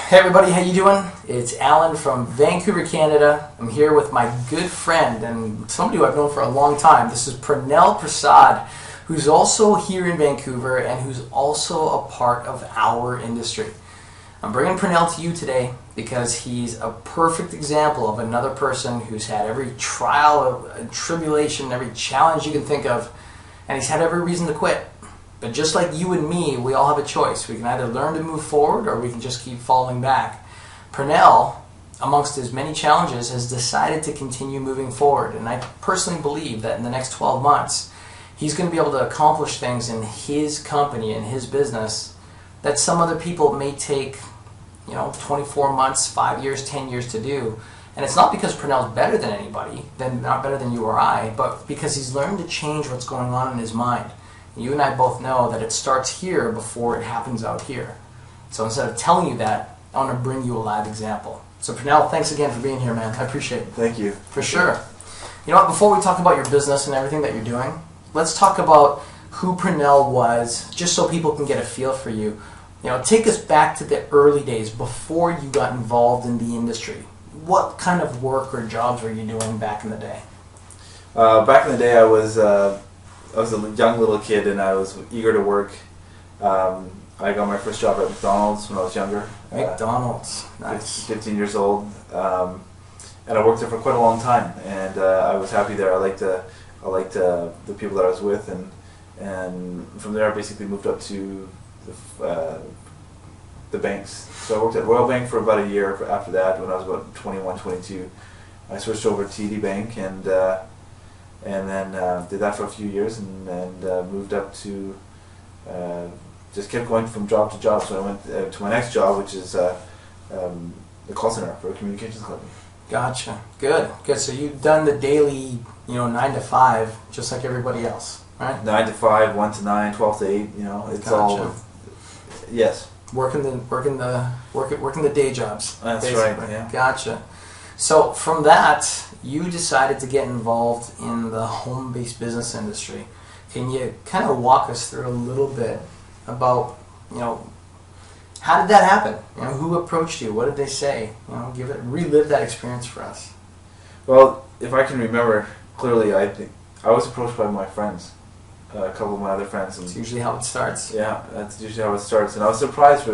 Hey everybody, how you doing? It's Alan from Vancouver, Canada. I'm here with my good friend and somebody who I've known for a long time. This is Pranel Prasad, who's also here in Vancouver and who's also a part of our industry. I'm bringing Pranel to you today because he's a perfect example of another person who's had every trial and tribulation, every challenge you can think of, and he's had every reason to quit. But just like you and me, we all have a choice. We can either learn to move forward or we can just keep falling back. Pranel, amongst his many challenges, has decided to continue moving forward. And I personally believe that in the next 12 months, he's going to be able to accomplish things in his company, in his business, that some other people may take 24 months, 5 years, 10 years to do. And it's not because Pranel's better than anybody, not better than you or I, but because he's learned to change what's going on in his mind. You and I both know that it starts here before it happens out here. So instead of telling you that, I want to bring you a live example. So Pranel, thanks again for being here, man. I appreciate it. Thank you. For sure. You know what, before we talk about your business and everything that you're doing, let's talk about who Pranel was, just so people can get a feel for you. Take us back to the early days before you got involved in the industry. What kind of work or jobs were you doing back in the day? Back in the day, I was a young little kid and I was eager to work. I got my first job at McDonald's when I was younger. McDonald's, nice. 15 years old, and I worked there for quite a long time. And I was happy there. I liked the people that I was with, and from there I basically moved up to the banks. So I worked at Royal Bank for about a year. After that, when I was about 21, 22, I switched over to TD Bank and then did that for a few years and moved up to, just kept going from job to job. So I went to my next job, which is the call center for a communications company. Gotcha. Good. So you've done the daily, 9 to 5, just like everybody else, right? 9 to 5, 1 to 9, 12 to 8. It's Gotcha. all. Yes. Working the day jobs. That's basically. right. Yeah. Gotcha. So from that, you decided to get involved in the home-based business industry. Can you kind of walk us through a little bit about, how did that happen? Who approached you? What did they say? Relive that experience for us. Well, if I can remember clearly, I think I was approached by my friends, a couple of my other friends. That's usually how it starts. Yeah, that's usually how it starts. And I was surprised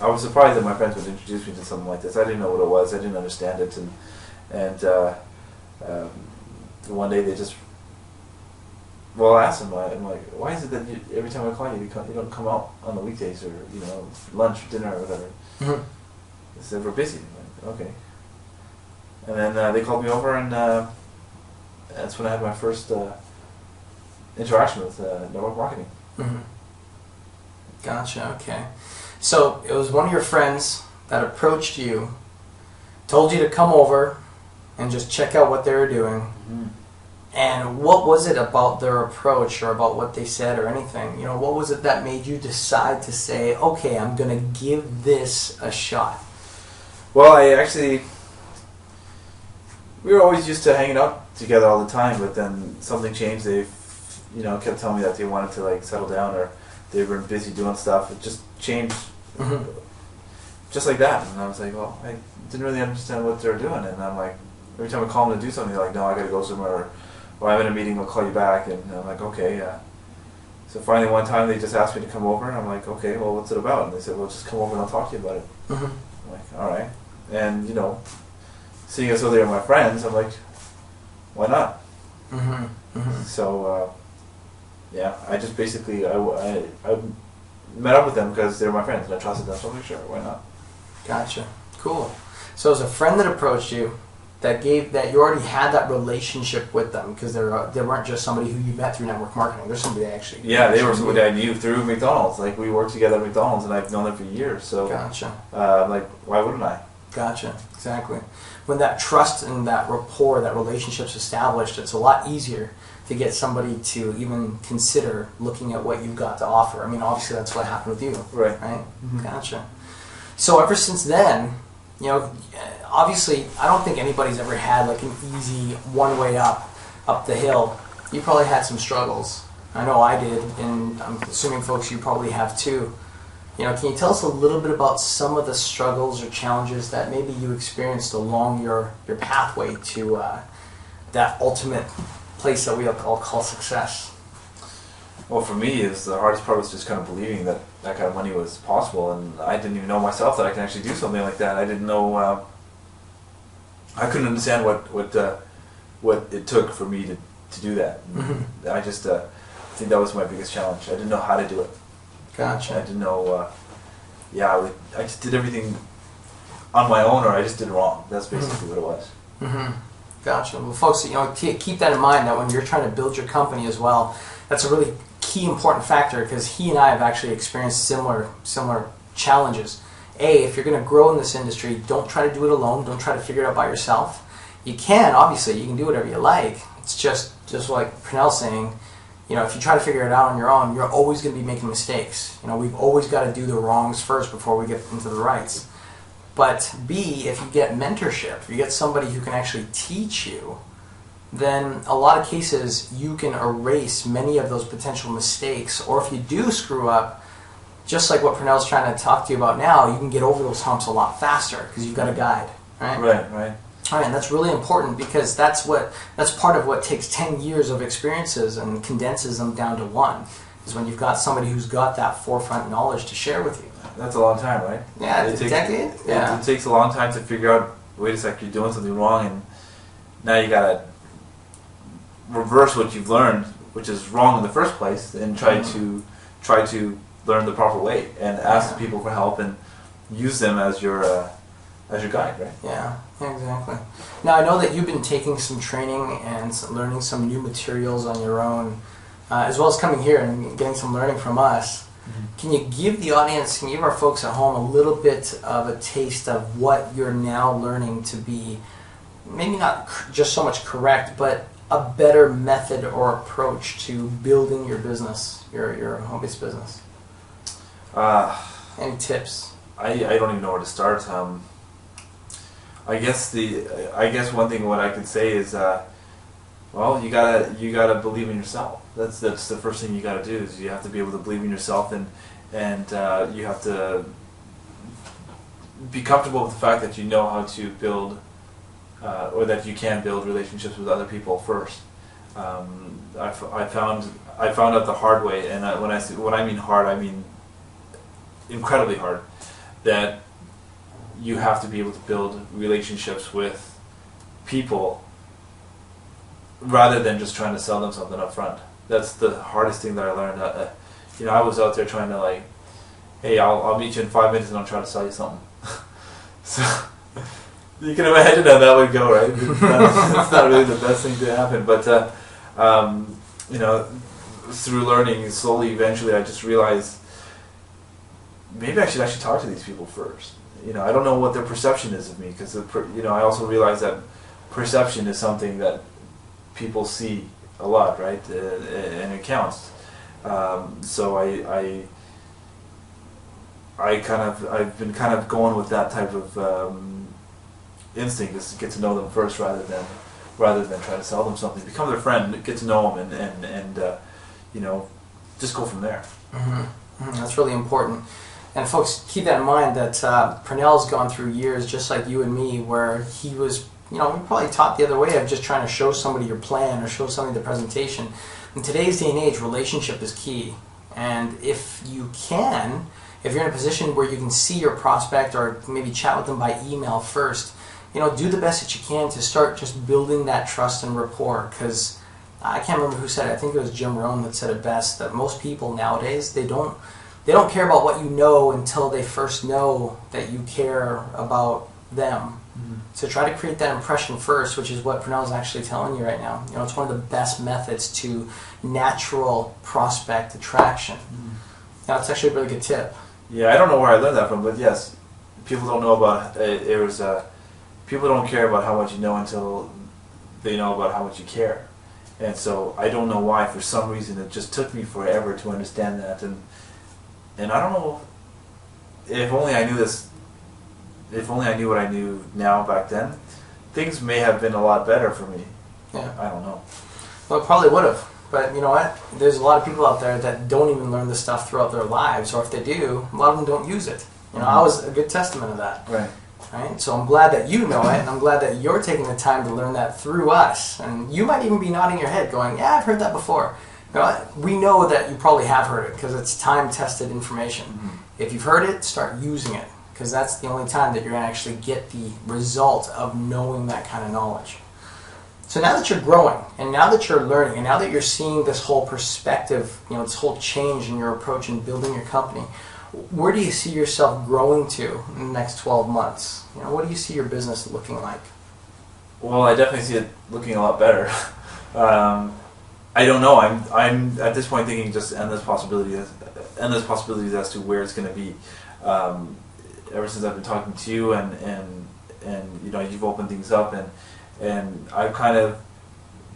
I was surprised that my friends would introduce me to something like this. I didn't know what it was. I didn't understand it, and one day they just. Well, I asked them. I'm like, why is it that every time I call you, you don't come out on the weekdays or lunch, dinner, or whatever? Mm-hmm. They said we're busy. I'm like, okay. And then they called me over, and that's when I had my first interaction with network marketing. Mm-hmm. Gotcha. Okay. So it was one of your friends that approached you, told you to come over and just check out what they were doing. Mm-hmm. And what was it about their approach or about what they said or anything? What was it that made you decide to say, okay, I'm going to give this a shot? Well, we were always used to hanging out together all the time, but then something changed. They, kept telling me that they wanted to settle down, or they were busy doing stuff. It just changed, mm-hmm. just like that. And I was like, well, I didn't really understand what they were doing. And I'm like, every time I call them to do something, they're like, no, I got to go somewhere, or I'm in a meeting, I'll call you back. And I'm like, okay, yeah. So finally one time they just asked me to come over, and I'm like, okay, well, what's it about? And they said, well, just come over and I'll talk to you about it. Mm-hmm. I'm like, all right. And, seeing as though they were my friends, I'm like, why not? Mm-hmm. Mm-hmm. So, yeah, I just basically, I met up with them because they were my friends and I trusted them, so I'm like, sure, why not? Gotcha. Cool. So it was a friend that approached you that you already had that relationship with them, because they weren't just somebody who you met through network marketing. They're somebody actually. Yeah, they were somebody I knew through McDonald's. Like, we worked together at McDonald's and I've known them for years, so. Gotcha. Like, why wouldn't I? Gotcha. Exactly. When that trust and that rapport, that relationship's established, it's a lot easier to get somebody to even consider looking at what you've got to offer. I mean, obviously that's what happened with you. Right. Mm-hmm. Gotcha. So ever since then, obviously I don't think anybody's ever had like an easy one way up the hill. You probably had some struggles. I know I did, and I'm assuming folks you probably have too. Can you tell us a little bit about some of the struggles or challenges that maybe you experienced along your pathway to that ultimate place that we all call success? Well, for me, the hardest part was just kind of believing that that kind of money was possible, and I didn't even know myself that I can actually do something like that. I didn't know. I couldn't understand what it took for me to do that. Mm-hmm. I just think that was my biggest challenge. I didn't know how to do it. Gotcha. I didn't know. I just did everything on my own, or I just did it wrong. That's basically what it was. Mm-hmm. Gotcha. Well, folks, keep that in mind that when you're trying to build your company as well, that's a really key important factor, because he and I have actually experienced similar challenges. If you're going to grow in this industry, don't try to do it alone. Don't try to figure it out by yourself. You can, obviously, you can do whatever you like. It's just like Pranel's saying, if you try to figure it out on your own, you're always going to be making mistakes. We've always got to do the wrongs first before we get into the rights. But B, if you get mentorship, if you get somebody who can actually teach you, then a lot of cases you can erase many of those potential mistakes. Or if you do screw up, just like what Pranel's trying to talk to you about now, you can get over those humps a lot faster because you've got a guide, right? Right. All right, and that's really important, because that's part of what takes 10 years of experiences and condenses them down to one, is when you've got somebody who's got that forefront knowledge to share with you. That's a long time, right? Yeah, it's a decade. It takes a long time to figure out, wait a sec, you're doing something wrong, and now you gotta reverse what you've learned, which is wrong in the first place, and try to learn the proper way, and ask people for help, and use them as your guide, right? Yeah, exactly. Now, I know that you've been taking some training and learning some new materials on your own, as well as coming here and getting some learning from us. Mm-hmm. Can you give our folks at home a little bit of a taste of what you're now learning to be, maybe not just so much correct, but a better method or approach to building your business, your home-based business? Any tips? I don't even know where to start. I guess one thing what I could say is, well, you gotta believe in yourself. That's the first thing you gotta do, is you have to be able to believe in yourself, and you have to be comfortable with the fact that you know how to build, or that you can build relationships with other people first. I found out the hard way, and when I mean hard, I mean incredibly hard, that you have to be able to build relationships with people rather than just trying to sell them something up front. That's the hardest thing that I learned. I was out there trying to hey, I'll meet you in 5 minutes and I'll try to sell you something. So you can imagine how that would go, right? It's not really the best thing to happen, but through learning slowly, eventually, I just realized maybe I should actually talk to these people first. I don't know what their perception is of me, because I also realize that perception is something that people see a lot, right? And it counts. So I've been kind of going with that type of instinct, is to get to know them first rather than try to sell them something. Become their friend, get to know them, and just go from there. Mm-hmm. Mm-hmm. That's really important. And folks, keep that in mind that Pranel's gone through years just like you and me, where he was, we probably taught the other way of just trying to show somebody your plan or show somebody the presentation. In today's day and age, relationship is key. And if you're in a position where you can see your prospect or maybe chat with them by email first, do the best that you can to start just building that trust and rapport. Because I can't remember who said it. I think it was Jim Rohn that said it best, that most people nowadays, they don't care about what you know until they first know that you care about them. Mm-hmm. So try to create that impression first, which is what Pranel is actually telling you right now. It's one of the best methods to natural prospect attraction. Mm-hmm. Now, it's actually a really good tip. Yeah, I don't know where I learned that from, but yes, people don't know about people don't care about how much you know until they know about how much you care. And so I don't know why, for some reason, it just took me forever to understand that. And I don't know, if only I knew this, if only I knew what I knew now back then, things may have been a lot better for me. Yeah. I don't know. Well, it probably would have. But you know what? There's a lot of people out there that don't even learn this stuff throughout their lives, or if they do, a lot of them don't use it. You know, I was a good testament of that. Right. Right? So I'm glad that you know it, and I'm glad that you're taking the time to learn that through us. And you might even be nodding your head going, yeah, I've heard that before. You know, we know that you probably have heard it because it's time-tested information. If you've heard it, start using it, because that's the only time that you're going to actually get the result of knowing that kind of knowledge. So now that you're growing, and now that you're learning, and now that you're seeing this whole perspective, you know, this whole change in your approach in building your company, where do you see yourself growing to in the next 12 months? You know, what do you see your business looking like? Well, I definitely see it looking a lot better. I don't know. I'm at this point thinking just endless possibilities as to where it's going to be. Ever since I've been talking to you, and you know, you've opened things up, and I've kind of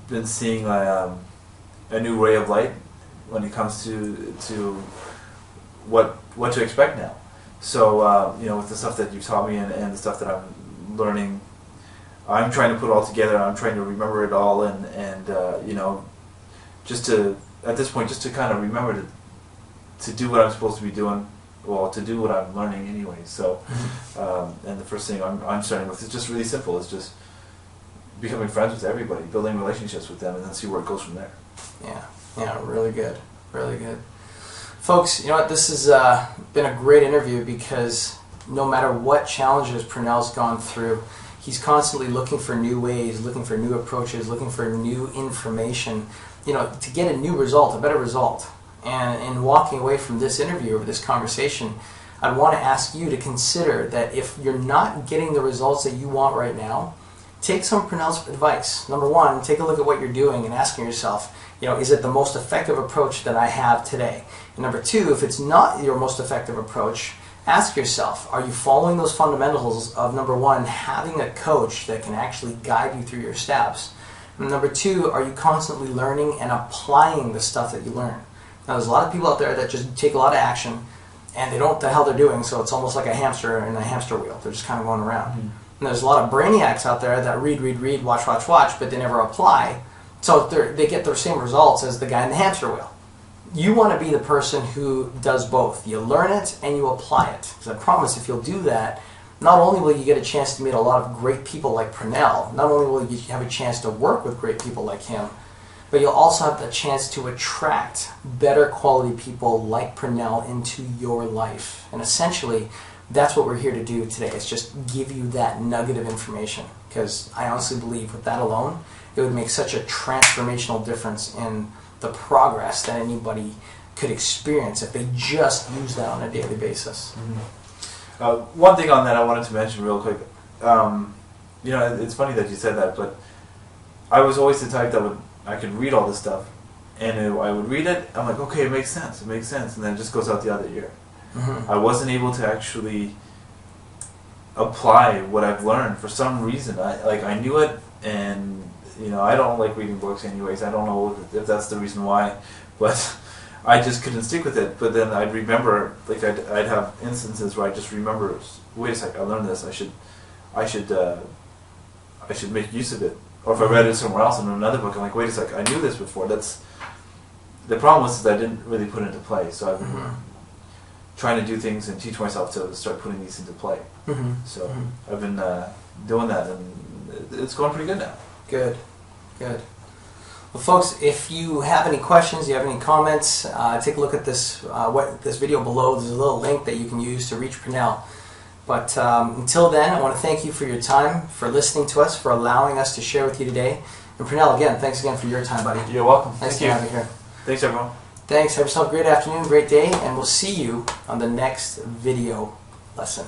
been seeing a new ray of light when it comes to what to expect now. So you know, with the stuff that you've taught me and the stuff that I'm learning, I'm trying to put it all together. I'm trying to remember it all, and you know, just to at this point, just to kind of remember to do what I'm supposed to be doing. Well, to do what I'm learning anyway. So, and the first thing I'm starting with is just really simple. It's just becoming friends with everybody, building relationships with them, and then see where it goes from there. Yeah, really good, really good. Folks, you know what? This has been a great interview because no matter what challenges Pranel's gone through, he's constantly looking for new ways, looking for new approaches, looking for new information, you know, to get a new result, a better result. And in walking away from this interview or this conversation, I'd want to ask you to consider that if you're not getting the results that you want right now, take some Pranel's advice. Number one, take a look at what you're doing and asking yourself, you know, is it the most effective approach that I have today? And number two, if it's not your most effective approach, ask yourself, are you following those fundamentals of, number one, having a coach that can actually guide you through your steps? And number two, are you constantly learning and applying the stuff that you learn? Now, there's a lot of people out there that just take a lot of action and they don't know what the hell they're doing, so it's almost like a hamster in a hamster wheel. They're just kind of going around. And there's a lot of brainiacs out there that read, watch, but they never apply. So they get their same results as the guy in the hamster wheel. You want to be the person who does both. You learn it and you apply it. Because I promise if you'll do that, not only will you get a chance to meet a lot of great people like Pranel, not only will you have a chance to work with great people like him, but you'll also have the chance to attract better quality people like Pranel into your life. And essentially, that's what we're here to do today, is just give you that nugget of information. Because I honestly believe with that alone, it would make such a transformational difference in the progress that anybody could experience if they just use that on a daily basis. One thing on that I wanted to mention real quick. You know, it's funny that you said that, but I was always the type that I could read all this stuff, and I would read it, I'm like, okay, it makes sense, and then it just goes out the other ear. I wasn't able to actually apply what I've learned for some reason. I knew it, and you know, I don't like reading books anyways. I don't know if that's the reason why, but I just couldn't stick with it. But then I'd remember, like I'd have instances where I just remember, wait a sec, I learned this. I should make use of it. Or if I read it somewhere else in another book, I'm like, wait a sec, I knew this before. The problem was that I didn't really put it into play. So I've been trying to do things and teach myself to start putting these into play. So I've been doing that, and it's going pretty good now. Good. Well, folks, if you have any questions, you have any comments, take a look at this video below. There's a little link that you can use to reach Pranel. But until then, I want to thank you for your time, for listening to us, for allowing us to share with you today. And Pranel, again, thanks again for your time, buddy. You're welcome. Nice to have you here. Thanks, everyone. Thanks. Have yourself a great afternoon, great day, and we'll see you on the next video lesson.